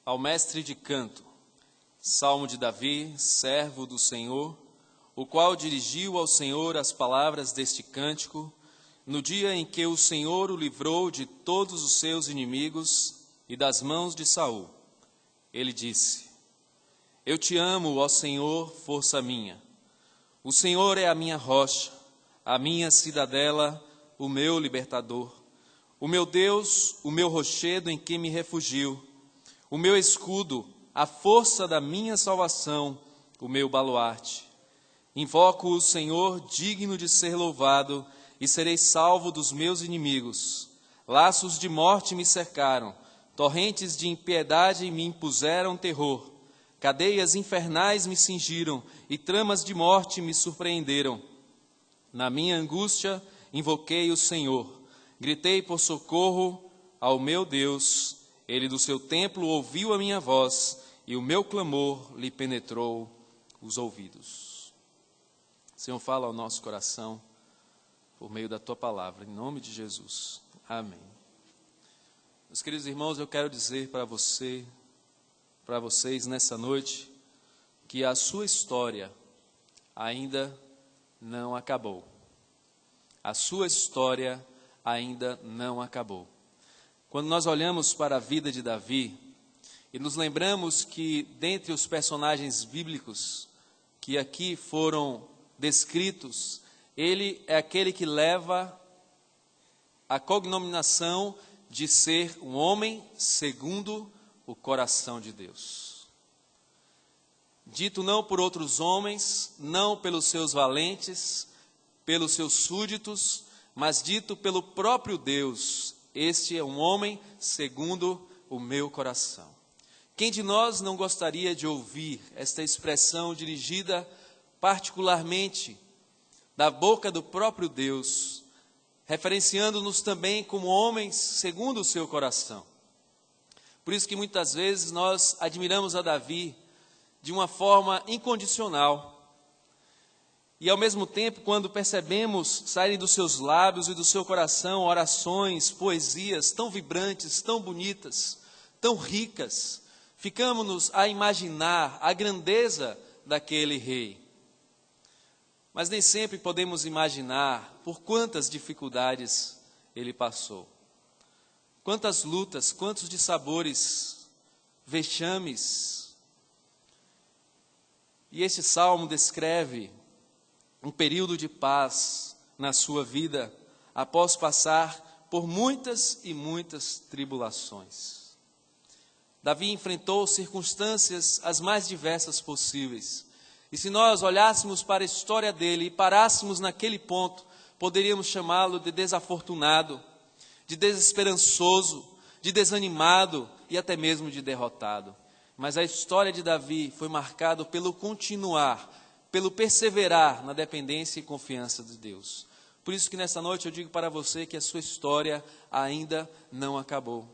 Ao mestre de canto, salmo de Davi, servo do Senhor, o qual dirigiu ao Senhor as palavras deste cântico, no dia em que o Senhor o livrou de todos os seus inimigos e das mãos de Saul. Ele disse: Eu te amo, ó Senhor, força minha. O Senhor é a minha rocha, a minha cidadela, o meu libertador. O meu Deus, o meu rochedo em que me refugio. O meu escudo, a força da minha salvação, o meu baluarte. Invoco o Senhor digno de ser louvado, e serei salvo dos meus inimigos. Laços de morte me cercaram, torrentes de impiedade me impuseram terror. Cadeias infernais me cingiram, e tramas de morte me surpreenderam. Na minha angústia, invoquei o Senhor. Gritei por socorro ao meu Deus. Ele do seu templo ouviu a minha voz, e o meu clamor lhe penetrou os ouvidos. Senhor, fala ao nosso coração por meio da tua palavra, em nome de Jesus. Amém. Meus queridos irmãos, eu quero dizer para vocês nessa noite, que a sua história ainda não acabou. A sua história ainda não acabou. Quando nós olhamos para a vida de Davi e nos lembramos que dentre os personagens bíblicos que aqui foram descritos, ele é aquele que leva a cognominação de ser um homem segundo o coração de Deus. Dito não por outros homens, não pelos seus valentes, pelos seus súditos, mas dito pelo próprio Deus. Este é um homem segundo o meu coração. Quem de nós não gostaria de ouvir esta expressão dirigida particularmente da boca do próprio Deus, referenciando-nos também como homens segundo o seu coração? Por isso que muitas vezes nós admiramos a Davi de uma forma incondicional. E ao mesmo tempo, quando percebemos saírem dos seus lábios e do seu coração orações, poesias tão vibrantes, tão bonitas, tão ricas, ficamos-nos a imaginar a grandeza daquele rei. Mas nem sempre podemos imaginar por quantas dificuldades ele passou. Quantas lutas, quantos dissabores, vexames. E este salmo descreve um período de paz na sua vida, após passar por muitas e muitas tribulações. Davi enfrentou circunstâncias as mais diversas possíveis. E se nós olhássemos para a história dele e parássemos naquele ponto, poderíamos chamá-lo de desafortunado, de desesperançoso, de desanimado e até mesmo de derrotado. Mas a história de Davi foi marcada pelo continuar, pelo perseverar na dependência e confiança de Deus. Por isso que nessa noite eu digo para você que a sua história ainda não acabou.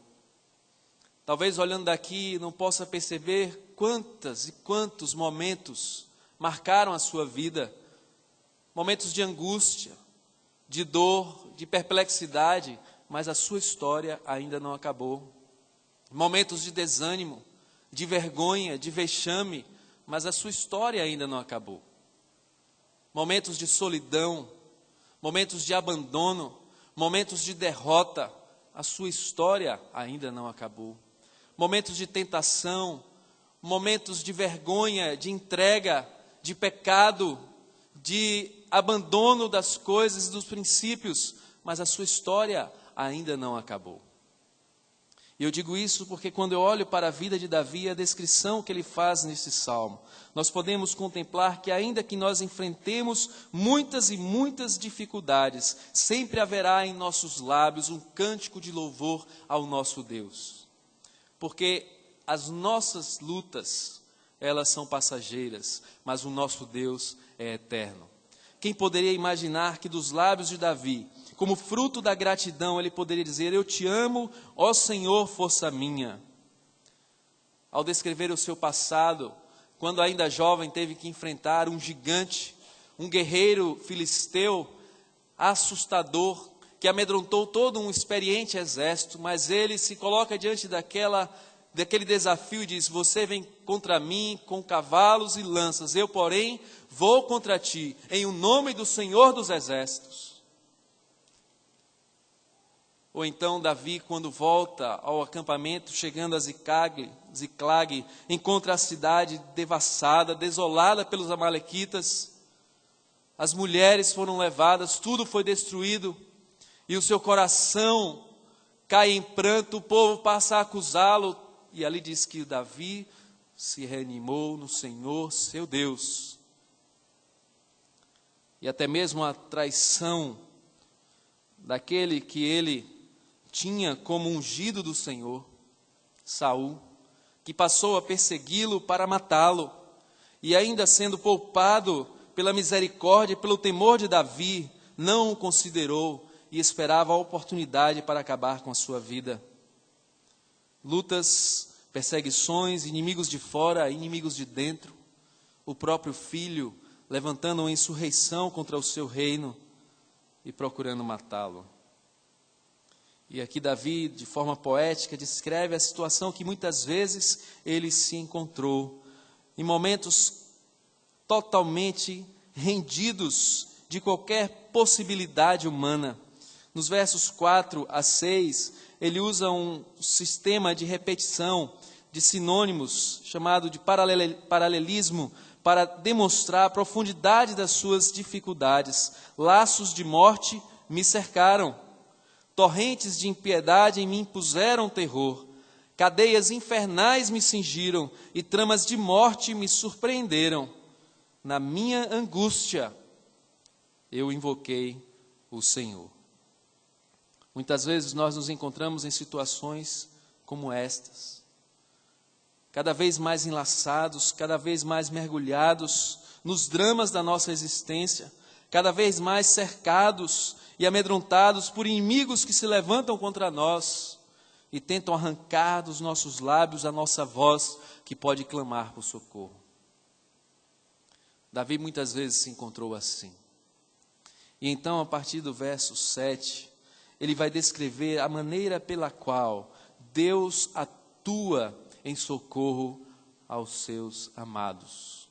Talvez olhando daqui não possa perceber quantas e quantos momentos marcaram a sua vida, momentos de angústia, de dor, de perplexidade, mas a sua história ainda não acabou. Momentos de desânimo, de vergonha, de vexame, mas a sua história ainda não acabou. Momentos de solidão, momentos de abandono, momentos de derrota, a sua história ainda não acabou. Momentos de tentação, momentos de vergonha, de entrega, de pecado, de abandono das coisas e dos princípios, mas a sua história ainda não acabou. E eu digo isso porque quando eu olho para a vida de Davi, a descrição que ele faz nesse salmo, nós podemos contemplar que ainda que nós enfrentemos muitas e muitas dificuldades, sempre haverá em nossos lábios um cântico de louvor ao nosso Deus. Porque as nossas lutas, elas são passageiras, mas o nosso Deus é eterno. Quem poderia imaginar que dos lábios de Davi, como fruto da gratidão, ele poderia dizer: eu te amo, ó Senhor, força minha. Ao descrever o seu passado, quando ainda jovem teve que enfrentar um gigante, um guerreiro filisteu assustador, que amedrontou todo um experiente exército, mas ele se coloca diante daquela daquele desafio e diz: você vem contra mim com cavalos e lanças, eu, porém, vou contra ti, em o nome do Senhor dos Exércitos. Ou então Davi, quando volta ao acampamento, chegando a Ziclag, encontra a cidade devassada, desolada pelos amalequitas, as mulheres foram levadas, tudo foi destruído, e o seu coração cai em pranto, o povo passa a acusá-lo, e ali diz que Davi se reanimou no Senhor, seu Deus. E até mesmo a traição daquele que ele tinha como ungido do Senhor, Saul, que passou a persegui-lo para matá-lo, e ainda sendo poupado pela misericórdia e pelo temor de Davi, não o considerou e esperava a oportunidade para acabar com a sua vida. Lutas, perseguições, inimigos de fora, inimigos de dentro, o próprio filho levantando uma insurreição contra o seu reino e procurando matá-lo. E aqui Davi, de forma poética, descreve a situação que muitas vezes ele se encontrou, em momentos totalmente rendidos de qualquer possibilidade humana. Nos versos 4 a 6, ele usa um sistema de repetição de sinônimos, chamado de paralelismo, para demonstrar a profundidade das suas dificuldades. Laços de morte me cercaram, torrentes de impiedade em mim impuseram terror, cadeias infernais me cingiram e tramas de morte me surpreenderam. Na minha angústia, eu invoquei o Senhor. Muitas vezes nós nos encontramos em situações como estas, cada vez mais enlaçados, cada vez mais mergulhados nos dramas da nossa existência, cada vez mais cercados e amedrontados por inimigos que se levantam contra nós e tentam arrancar dos nossos lábios a nossa voz que pode clamar por socorro. Davi muitas vezes se encontrou assim. E então, a partir do verso 7, ele vai descrever a maneira pela qual Deus atua em socorro aos seus amados.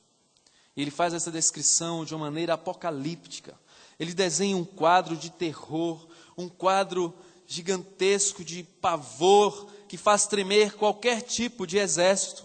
Ele faz essa descrição de uma maneira apocalíptica. Ele desenha um quadro de terror, um quadro gigantesco de pavor, que faz tremer qualquer tipo de exército.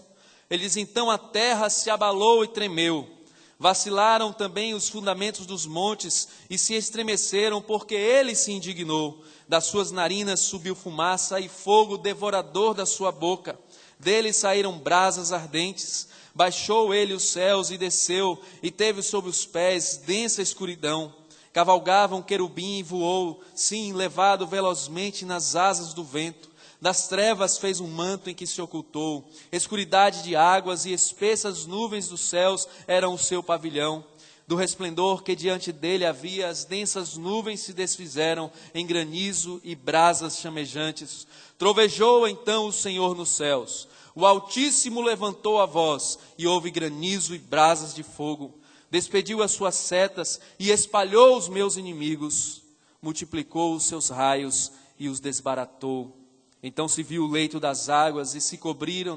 Ele diz: então a terra se abalou e tremeu. Vacilaram também os fundamentos dos montes e se estremeceram, porque ele se indignou. Das suas narinas subiu fumaça e fogo devorador da sua boca. Dele saíram brasas ardentes. Baixou ele os céus e desceu, e teve sob os pés densa escuridão. Cavalgava um querubim e voou, sim, levado velozmente nas asas do vento. Das trevas fez um manto em que se ocultou. Escuridade de águas e espessas nuvens dos céus eram o seu pavilhão. Do resplendor que diante dele havia, as densas nuvens se desfizeram em granizo e brasas chamejantes. Trovejou então o Senhor nos céus. O Altíssimo levantou a voz, e houve granizo e brasas de fogo. Despediu as suas setas e espalhou os meus inimigos. Multiplicou os seus raios e os desbaratou. Então se viu o leito das águas e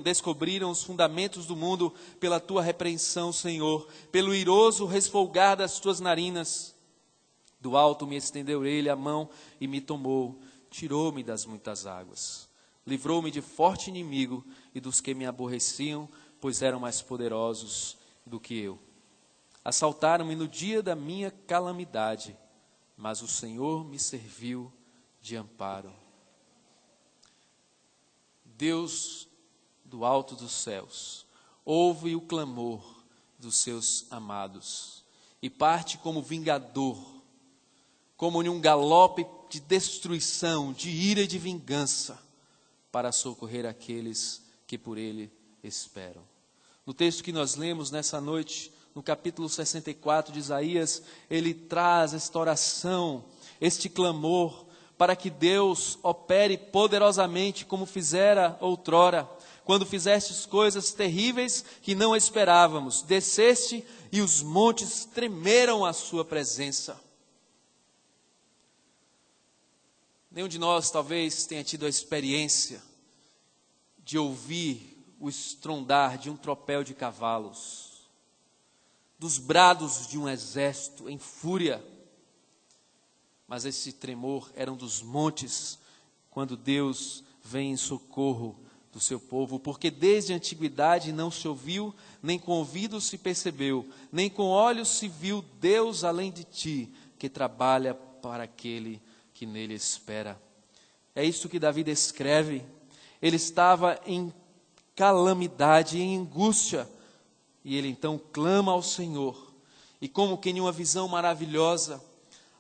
descobriram os fundamentos do mundo pela tua repreensão, Senhor, pelo iroso resfolgar das tuas narinas. Do alto me estendeu ele a mão e me tomou, tirou-me das muitas águas. Livrou-me de forte inimigo e dos que me aborreciam, pois eram mais poderosos do que eu. Assaltaram-me no dia da minha calamidade, mas o Senhor me serviu de amparo. Deus do alto dos céus ouve o clamor dos seus amados e parte como vingador, como em um galope de destruição, de ira e de vingança, para socorrer aqueles que por ele esperam. No texto que nós lemos nessa noite, no capítulo 64 de Isaías, ele traz esta oração, este clamor, para que Deus opere poderosamente como fizera outrora, quando fizestes coisas terríveis que não esperávamos, desceste e os montes tremeram à sua presença. Nenhum de nós talvez tenha tido a experiência de ouvir o estrondar de um tropel de cavalos, dos brados de um exército em fúria. Mas esse tremor eram dos montes, quando Deus vem em socorro do seu povo, porque desde a antiguidade não se ouviu, nem com ouvidos se percebeu, nem com olhos se viu Deus além de ti, que trabalha para aquele que nele espera. É isso que Davi descreve. Ele estava em calamidade, em angústia, e ele então clama ao Senhor, e como que em uma visão maravilhosa,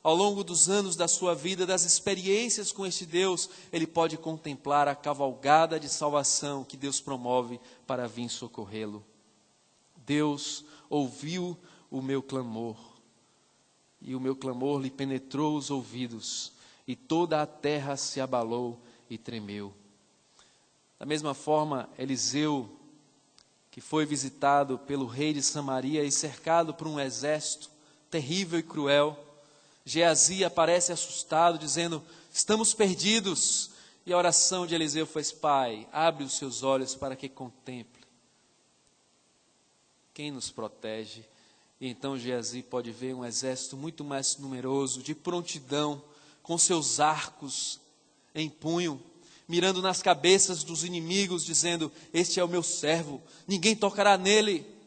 ao longo dos anos da sua vida, das experiências com este Deus, ele pode contemplar a cavalgada de salvação que Deus promove para vir socorrê-lo. Deus ouviu o meu clamor, e o meu clamor lhe penetrou os ouvidos, e toda a terra se abalou e tremeu. Da mesma forma, Eliseu, que foi visitado pelo rei de Samaria e cercado por um exército terrível e cruel, Geazi aparece assustado, dizendo: estamos perdidos. E a oração de Eliseu foi: Pai, abre os seus olhos para que contemple quem nos protege. E então Geazi pode ver um exército muito mais numeroso, de prontidão, com seus arcos em punho, mirando nas cabeças dos inimigos, dizendo: este é o meu servo, ninguém tocará nele.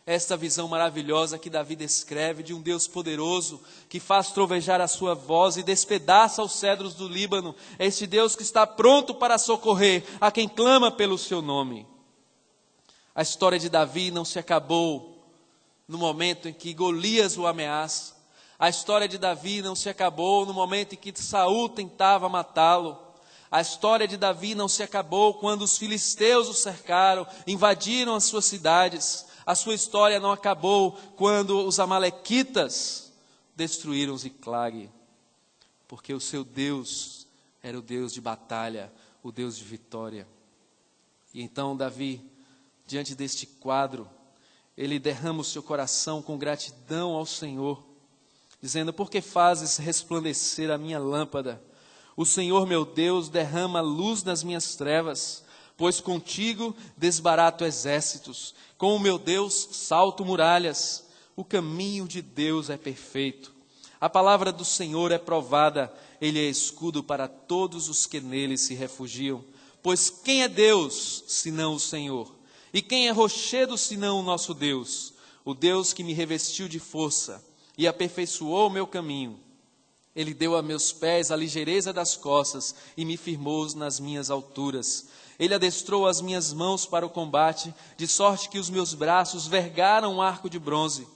Esta visão maravilhosa que Davi descreve de um Deus poderoso, que faz trovejar a sua voz e despedaça os cedros do Líbano, é este Deus que está pronto para socorrer a quem clama pelo seu nome. A história de Davi não se acabou no momento em que Golias o ameaça. A história de Davi não se acabou no momento em que Saul tentava matá-lo. A história de Davi não se acabou quando os filisteus o cercaram, invadiram as suas cidades. A sua história não acabou quando os amalequitas destruíram Ziclag, porque o seu Deus era o Deus de batalha, o Deus de vitória. E então Davi, diante deste quadro, ele derrama o seu coração com gratidão ao Senhor, dizendo: por que fazes resplandecer a minha lâmpada? O Senhor meu Deus derrama luz nas minhas trevas, pois contigo desbarato exércitos, com o meu Deus salto muralhas. O caminho de Deus é perfeito, a palavra do Senhor é provada, ele é escudo para todos os que nele se refugiam. Pois quem é Deus, senão o Senhor? E quem é rochedo, senão o nosso Deus? O Deus que me revestiu de força e aperfeiçoou o meu caminho. Ele deu a meus pés a ligeireza das costas e me firmou nas minhas alturas. Ele adestrou as minhas mãos para o combate, de sorte que os meus braços vergaram um arco de bronze.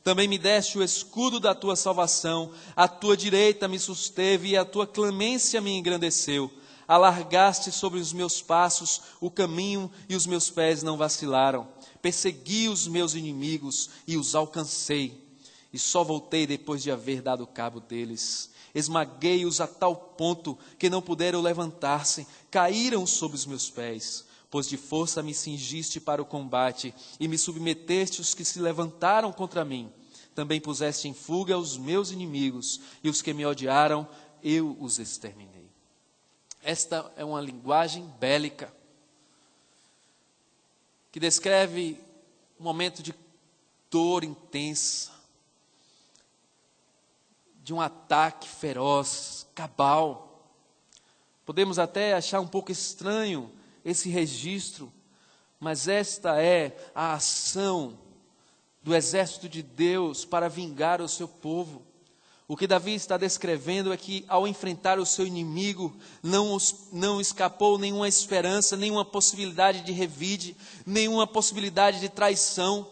Também me deste o escudo da tua salvação, a tua direita me susteve e a tua clemência me engrandeceu. Alargaste sobre os meus passos o caminho e os meus pés não vacilaram. Persegui os meus inimigos e os alcancei. E só voltei depois de haver dado cabo deles. Esmaguei-os a tal ponto que não puderam levantar-se, caíram sob os meus pés. Pois de força me cingiste para o combate e me submeteste os que se levantaram contra mim. Também puseste em fuga os meus inimigos e os que me odiaram, eu os exterminei. Esta é uma linguagem bélica que descreve um momento de dor intensa, de um ataque feroz, cabal. Podemos até achar um pouco estranho esse registro, mas esta é a ação do exército de Deus para vingar o seu povo. O que Davi está descrevendo é que ao enfrentar o seu inimigo, não escapou nenhuma esperança, nenhuma possibilidade de revide, nenhuma possibilidade de traição.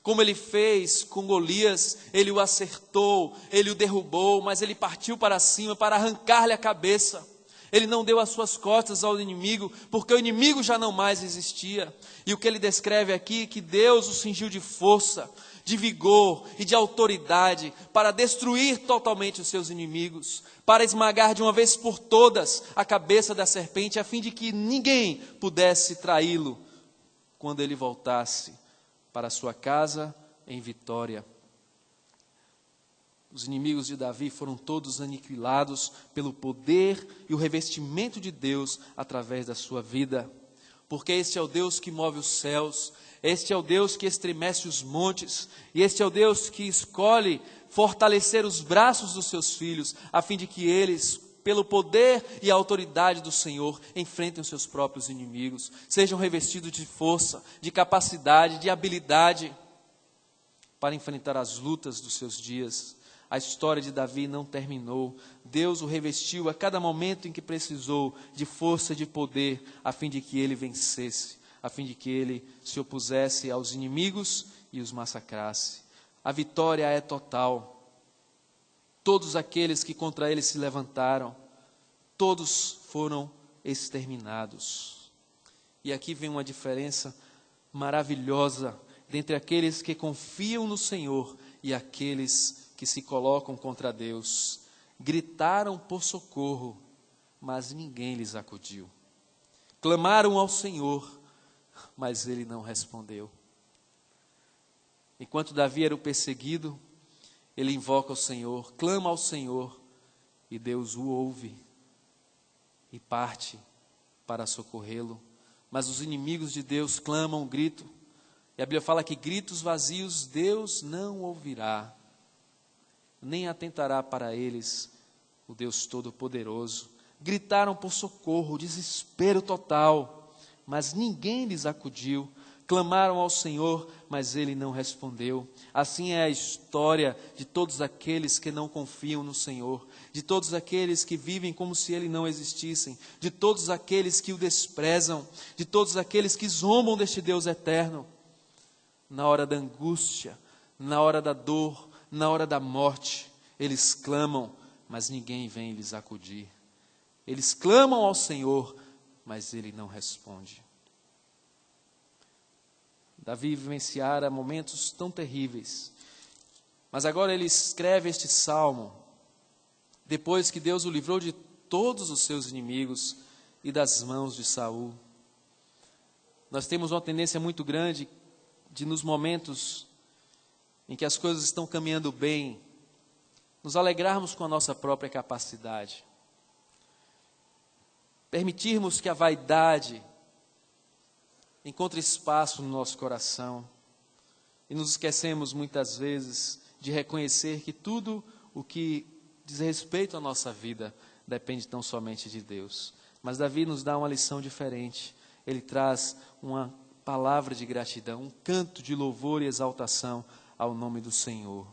Como ele fez com Golias, ele o acertou, ele o derrubou, mas ele partiu para cima para arrancar-lhe a cabeça. Ele não deu as suas costas ao inimigo, porque o inimigo já não mais existia. E o que ele descreve aqui é que Deus o cingiu de força, de vigor e de autoridade para destruir totalmente os seus inimigos, para esmagar de uma vez por todas a cabeça da serpente, a fim de que ninguém pudesse traí-lo quando ele voltasse para a sua casa em vitória. Os inimigos de Davi foram todos aniquilados pelo poder e o revestimento de Deus através da sua vida. porque este é o Deus que move os céus, este é o Deus que estremece os montes, e este é o Deus que escolhe fortalecer os braços dos seus filhos, a fim de que eles, pelo poder e a autoridade do Senhor, enfrentem os seus próprios inimigos, sejam revestidos de força, de capacidade, de habilidade, para enfrentar as lutas dos seus dias. A história de Davi não terminou. Deus o revestiu a cada momento em que precisou de força e de poder, a fim de que ele vencesse, a fim de que ele se opusesse aos inimigos e os massacrasse. A vitória é total. Todos aqueles que contra ele se levantaram, todos foram exterminados. E aqui vem uma diferença maravilhosa dentre aqueles que confiam no Senhor e aqueles que se colocam contra Deus. Gritaram por socorro, mas ninguém lhes acudiu. Clamaram ao Senhor, mas ele não respondeu. Enquanto Davi era o perseguido, ele invoca o Senhor, clama ao Senhor, e Deus o ouve e parte para socorrê-lo. Mas os inimigos de Deus clamam, gritam, e a Bíblia fala que gritos vazios Deus não ouvirá, nem atentará para eles o Deus Todo-Poderoso. Gritaram por socorro, desespero total, mas ninguém lhes acudiu. Clamaram ao Senhor, mas ele não respondeu. Assim é a história de todos aqueles que não confiam no Senhor, de todos aqueles que vivem como se ele não existissem, de todos aqueles que o desprezam, de todos aqueles que zombam deste Deus eterno. Na hora da angústia, na hora da dor, na hora da morte, eles clamam, mas ninguém vem lhes acudir. Eles clamam ao Senhor, mas ele não responde. Davi vivenciara momentos tão terríveis, mas agora ele escreve este salmo, depois que Deus o livrou de todos os seus inimigos e das mãos de Saul. Nós temos uma tendência muito grande de, nos momentos em que as coisas estão caminhando bem, nos alegrarmos com a nossa própria capacidade, permitirmos que a vaidade encontre espaço no nosso coração, e nos esquecemos muitas vezes de reconhecer que tudo o que diz respeito à nossa vida depende tão somente de Deus. Mas Davi nos dá uma lição diferente. Ele traz uma palavra de gratidão, um canto de louvor e exaltação ao nome do Senhor.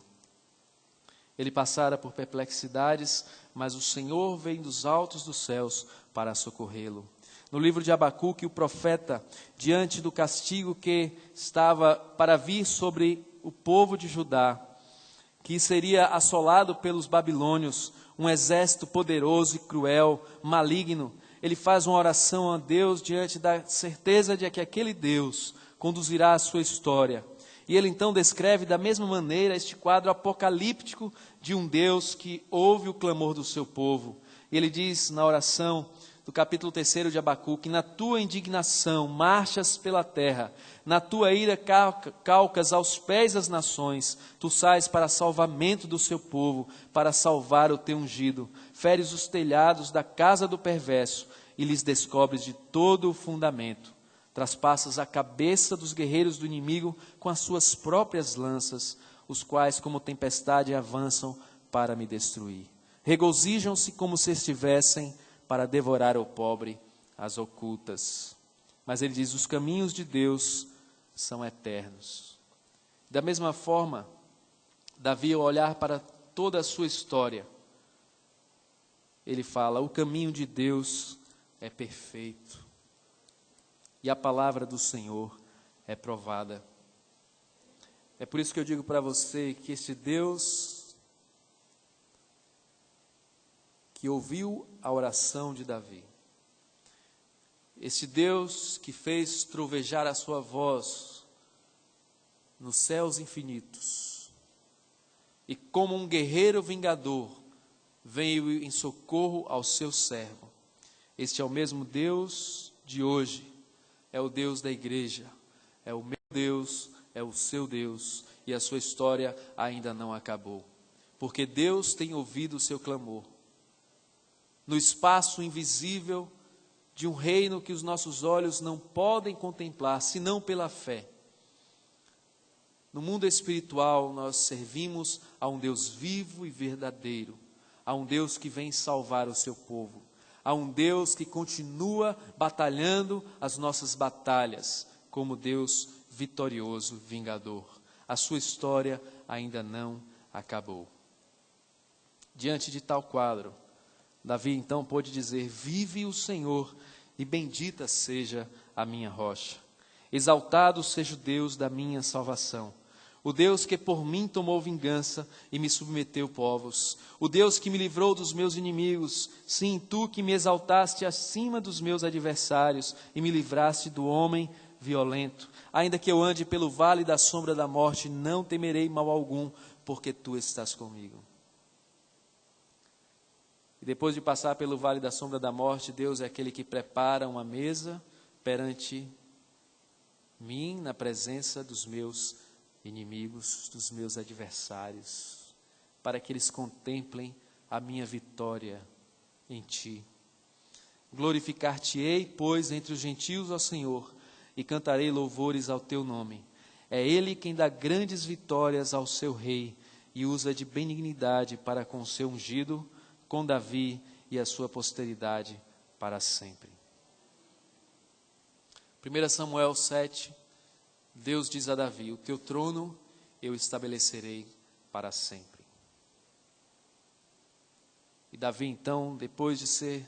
Ele passara por perplexidades, mas o Senhor vem dos altos dos céus para socorrê-lo. No livro de Abacuque, o profeta, diante do castigo que estava para vir sobre o povo de Judá, que seria assolado pelos babilônios, um exército poderoso e cruel, maligno, ele faz uma oração a Deus diante da certeza de que aquele Deus conduzirá a sua história. E ele então descreve da mesma maneira este quadro apocalíptico de um Deus que ouve o clamor do seu povo. E ele diz na oração do capítulo 3 de Abacuque: na tua indignação marchas pela terra, na tua ira calcas aos pés as nações, tu sais para salvamento do seu povo, para salvar o teu ungido, feres os telhados da casa do perverso e lhes descobres de todo o fundamento, traspassas a cabeça dos guerreiros do inimigo com as suas próprias lanças, os quais como tempestade avançam para me destruir. Regozijam-se como se estivessem para devorar o pobre às ocultas. Mas ele diz: os caminhos de Deus são eternos. Da mesma forma, Davi, ao olhar para toda a sua história, ele fala: o caminho de Deus é perfeito, e a palavra do Senhor é provada. É por isso que eu digo para você que este Deus que ouviu a oração de Davi, este Deus que fez trovejar a sua voz nos céus infinitos, e como um guerreiro vingador, veio em socorro ao seu servo. Este é o mesmo Deus de hoje, é o Deus da igreja, é o meu Deus, é o seu Deus, e a sua história ainda não acabou, porque Deus tem ouvido o seu clamor. No espaço invisível de um reino que os nossos olhos não podem contemplar, senão pela fé. No mundo espiritual, nós servimos a um Deus vivo e verdadeiro, a um Deus que vem salvar o seu povo, a um Deus que continua batalhando as nossas batalhas, como Deus vitorioso, vingador. A sua história ainda não acabou. Diante de tal quadro, Davi então pôde dizer: vive o Senhor e bendita seja a minha rocha. Exaltado seja o Deus da minha salvação. O Deus que por mim tomou vingança e me submeteu povos. O Deus que me livrou dos meus inimigos. Sim, tu que me exaltaste acima dos meus adversários e me livraste do homem violento. Ainda que eu ande pelo vale da sombra da morte, não temerei mal algum, porque tu estás comigo. E depois de passar pelo vale da sombra da morte, Deus é aquele que prepara uma mesa perante mim, na presença dos meus inimigos, dos meus adversários, para que eles contemplem a minha vitória em ti. Glorificar-te-ei, pois, entre os gentios, ó Senhor, e cantarei louvores ao teu nome. É ele quem dá grandes vitórias ao seu rei e usa de benignidade para com o seu ungido, com Davi e a sua posteridade para sempre. 1 Samuel 7, Deus diz a Davi: o teu trono eu estabelecerei para sempre. E Davi então, depois de ser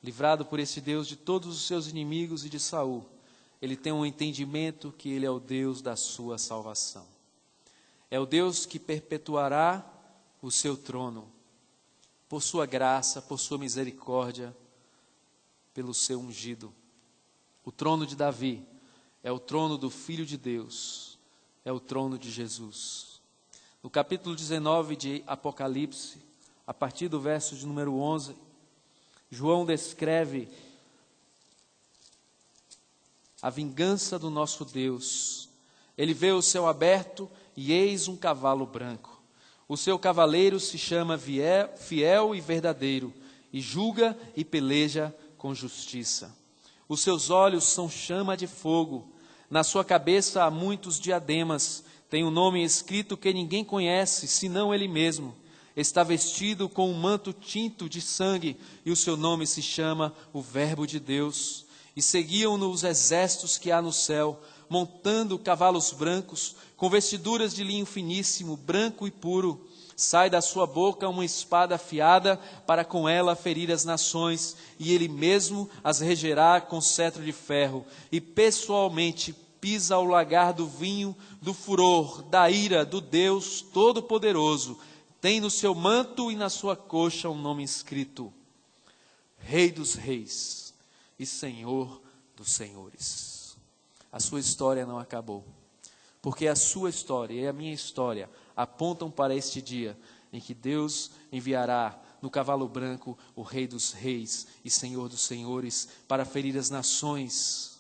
livrado por esse Deus de todos os seus inimigos e de Saul, ele tem um entendimento que ele é o Deus da sua salvação. É o Deus que perpetuará o seu trono, por sua graça, por sua misericórdia, pelo seu ungido. O trono de Davi é o trono do Filho de Deus, é o trono de Jesus. No capítulo 19 de Apocalipse, a partir do verso de número 11, João descreve a vingança do nosso Deus. Ele vê o céu aberto e eis um cavalo branco. O seu cavaleiro se chama Fiel e Verdadeiro, e julga e peleja com justiça. Os seus olhos são chama de fogo, na sua cabeça há muitos diademas, tem um nome escrito que ninguém conhece, senão ele mesmo. Está vestido com um manto tinto de sangue, e o seu nome se chama o Verbo de Deus. E seguiam-no os exércitos que há no céu, montando cavalos brancos, com vestiduras de linho finíssimo, branco e puro. Sai da sua boca uma espada afiada, para com ela ferir as nações, e ele mesmo as regerá com cetro de ferro, e pessoalmente pisa o lagar do vinho, do furor, da ira do Deus Todo-Poderoso. Tem no seu manto e na sua coxa um nome escrito: Rei dos Reis e Senhor dos Senhores. A sua história não acabou, porque a sua história e a minha história apontam para este dia em que Deus enviará no cavalo branco o Rei dos Reis e Senhor dos Senhores para ferir as nações,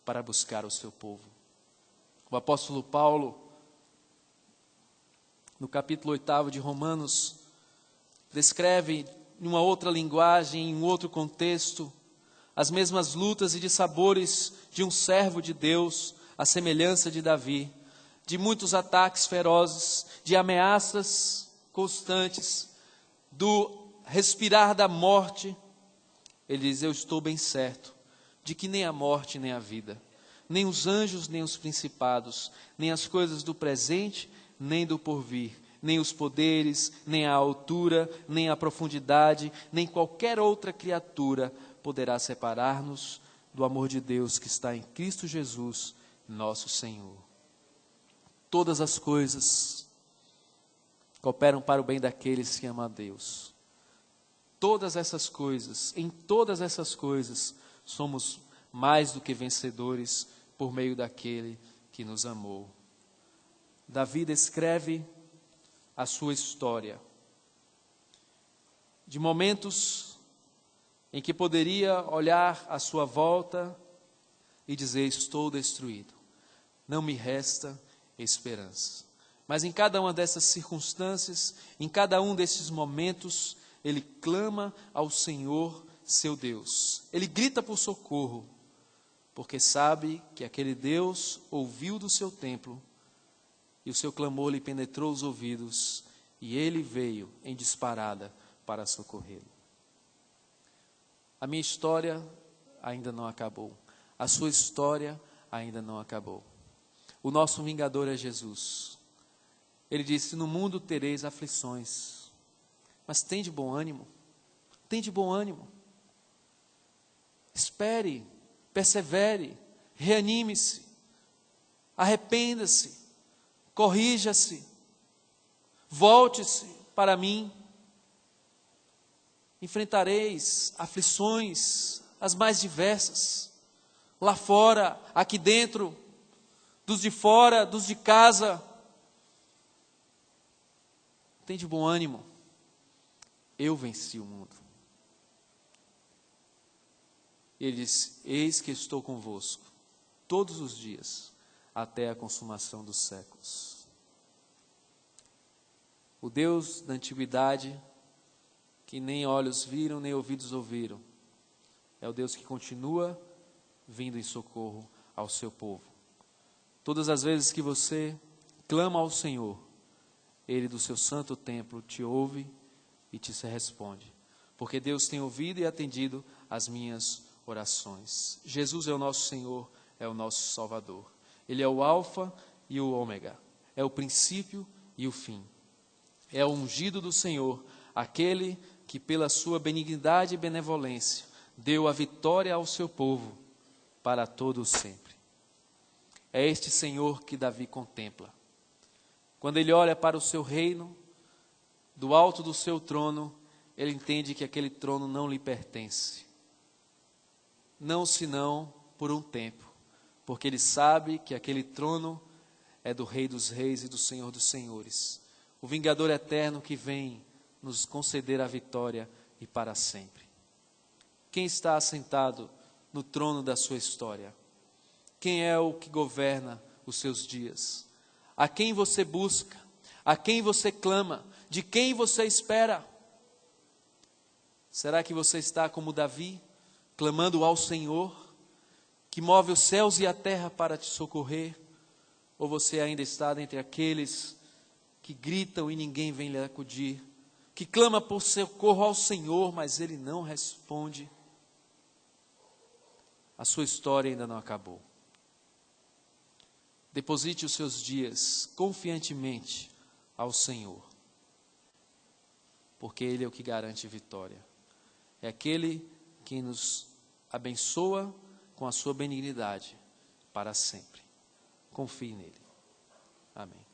para buscar o seu povo. O apóstolo Paulo, no capítulo 8 de Romanos, descreve em uma outra linguagem, em um outro contexto, as mesmas lutas e dissabores de um servo de Deus, à semelhança de Davi, de muitos ataques ferozes, de ameaças constantes, do respirar da morte. Ele diz: eu estou bem certo de que nem a morte nem a vida, nem os anjos nem os principados, nem as coisas do presente nem do porvir, nem os poderes, nem a altura, nem a profundidade, nem qualquer outra criatura poderá separar-nos do amor de Deus que está em Cristo Jesus, nosso Senhor. Todas as coisas cooperam para o bem daqueles que amam a Deus. Todas essas coisas, em todas essas coisas, somos mais do que vencedores por meio daquele que nos amou. Davi descreve a sua história de momentos em que poderia olhar à sua volta e dizer: estou destruído, não me resta esperança. Mas em cada uma dessas circunstâncias, em cada um desses momentos, ele clama ao Senhor seu Deus. Ele grita por socorro, porque sabe que aquele Deus ouviu do seu templo e o seu clamor lhe penetrou os ouvidos e ele veio em disparada para socorrê-lo. A minha história ainda não acabou. A sua história ainda não acabou. O nosso vingador é Jesus. Ele disse: no mundo tereis aflições, mas tem de bom ânimo. Tem de bom ânimo. Espere, persevere, reanime-se, arrependa-se, corrija-se, volte-se para mim. Enfrentareis aflições, as mais diversas, lá fora, aqui dentro, dos de fora, dos de casa. Tem de bom ânimo. Eu venci o mundo. Ele diz: eis que estou convosco todos os dias, até a consumação dos séculos. O Deus da antiguidade, que nem olhos viram, nem ouvidos ouviram, é o Deus que continua vindo em socorro ao seu povo. Todas as vezes que você clama ao Senhor, Ele do seu santo templo te ouve e te responde, porque Deus tem ouvido e atendido as minhas orações. Jesus é o nosso Senhor, é o nosso Salvador. Ele é o Alfa e o Ômega, é o princípio e o fim. É o ungido do Senhor, aquele que pela sua benignidade e benevolência deu a vitória ao seu povo para todo o sempre. É este Senhor que Davi contempla. Quando ele olha para o seu reino, do alto do seu trono, ele entende que aquele trono não lhe pertence. Não senão por um tempo, porque ele sabe que aquele trono é do Rei dos Reis e do Senhor dos Senhores, o vingador eterno que vem nos conceder a vitória e para sempre. Quem está assentado no trono da sua história? Quem é o que governa os seus dias? A quem você busca? A quem você clama? De quem você espera? Será que você está como Davi, clamando ao Senhor, que move os céus e a terra para te socorrer? Ou você ainda está entre aqueles que gritam e ninguém vem lhe acudir, que clama por socorro ao Senhor, mas Ele não responde? A sua história ainda não acabou. Deposite os seus dias confiantemente ao Senhor, porque Ele é o que garante vitória. É aquele que nos abençoa com a sua benignidade para sempre. Confie nele. Amém.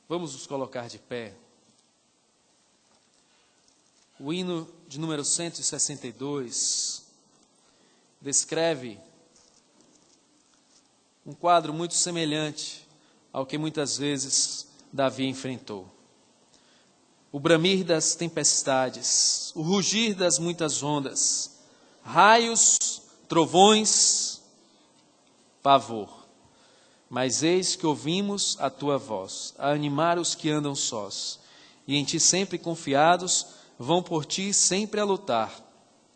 Vamos nos colocar de pé. O hino de número 162 descreve um quadro muito semelhante ao que muitas vezes Davi enfrentou. O bramir das tempestades, o rugir das muitas ondas, raios, trovões, pavor. Mas eis que ouvimos a tua voz, a animar os que andam sós, e em ti sempre confiados, vão por ti sempre a lutar,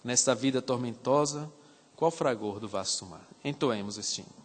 nesta vida tormentosa, qual fragor do vasto mar. Entoemos este hino.